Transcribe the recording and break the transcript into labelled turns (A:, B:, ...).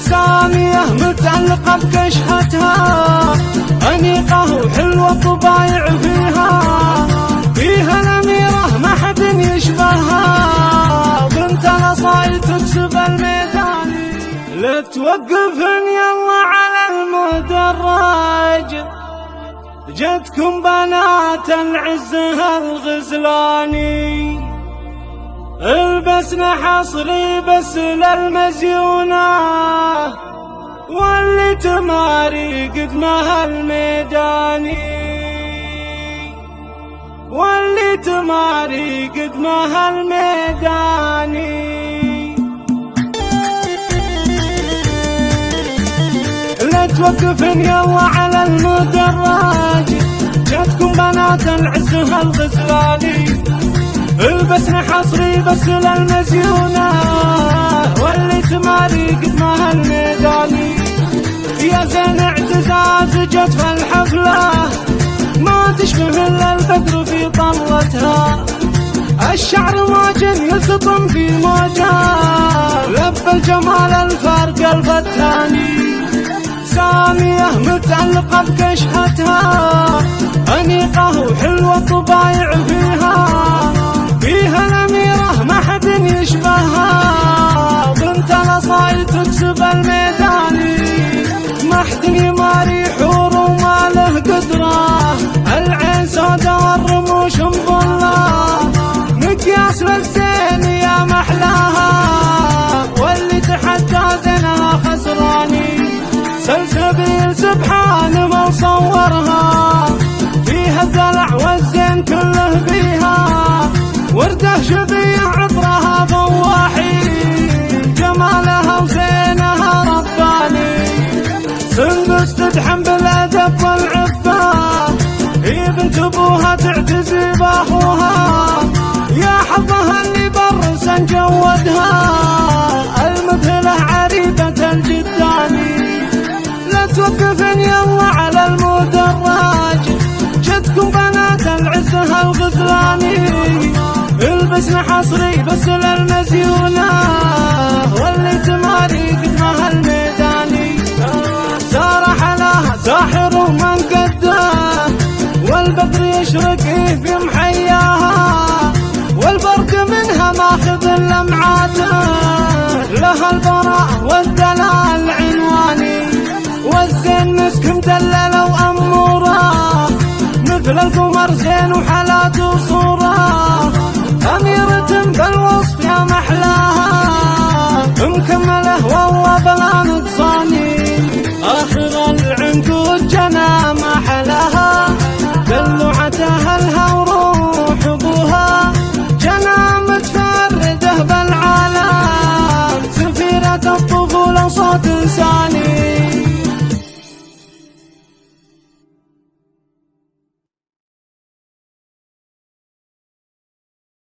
A: سامية متعلقة بكشحتها، أنيقة وحلوة الطبايع فيها الأميرة ما حد يشبهها، بنت الأصايل تكسب الميدان. لتوقفن يلا على المدرج، جتكم بنات العزها الغزلاني، البسنا حصري بس للمزيونة، واللي تماري قدمها الميداني، واللي تماري قدمها الميداني. لا توقفن يلا على المدرج، جاتكم بنات العزها الغزلاني، البسنا حصري بس للمزيونة، واللي تماري قدمها الميداني. يا زين اعتزاز جت في الحفلة، ما تشبه الا البدر في طلتها، الشعر واجن يلتطم في موجه، لب الجمال الفرق الفتاني. سامية متعلقة بكشحتها، أنيقة وحلوة الطبايع فيها الأميرة ما حد يشبهها، بنت الأصايل تكسب الميداني، ما حد يماري حور وما له قدرة، العين سودا والرموش مظلة، مقياس للزين يا محلاها، واللي تحدى زينها خسراني. سلسبيل سبحان من صورها، فيها الدلع والزين كله فيها، ورده شبيع عطرها فواحي، جمالها وزينها رباني. سندس تدحم بالادب والعفه، هي بنت ابوها تعتزي باخوها، يا حظها اللي برسا جودها، المثله عريبه الجداني. لا توقفن يلا على المدرج، جتكم بنات العزها الغزلاني، البسنا حصري بس للمزيونة، واللي تماري قدمها الميداني. سارح لها ساحر من قده، والبدر يشرق في محياها، والبرق منها ماخذ اللمعات، لها البراء والدعاء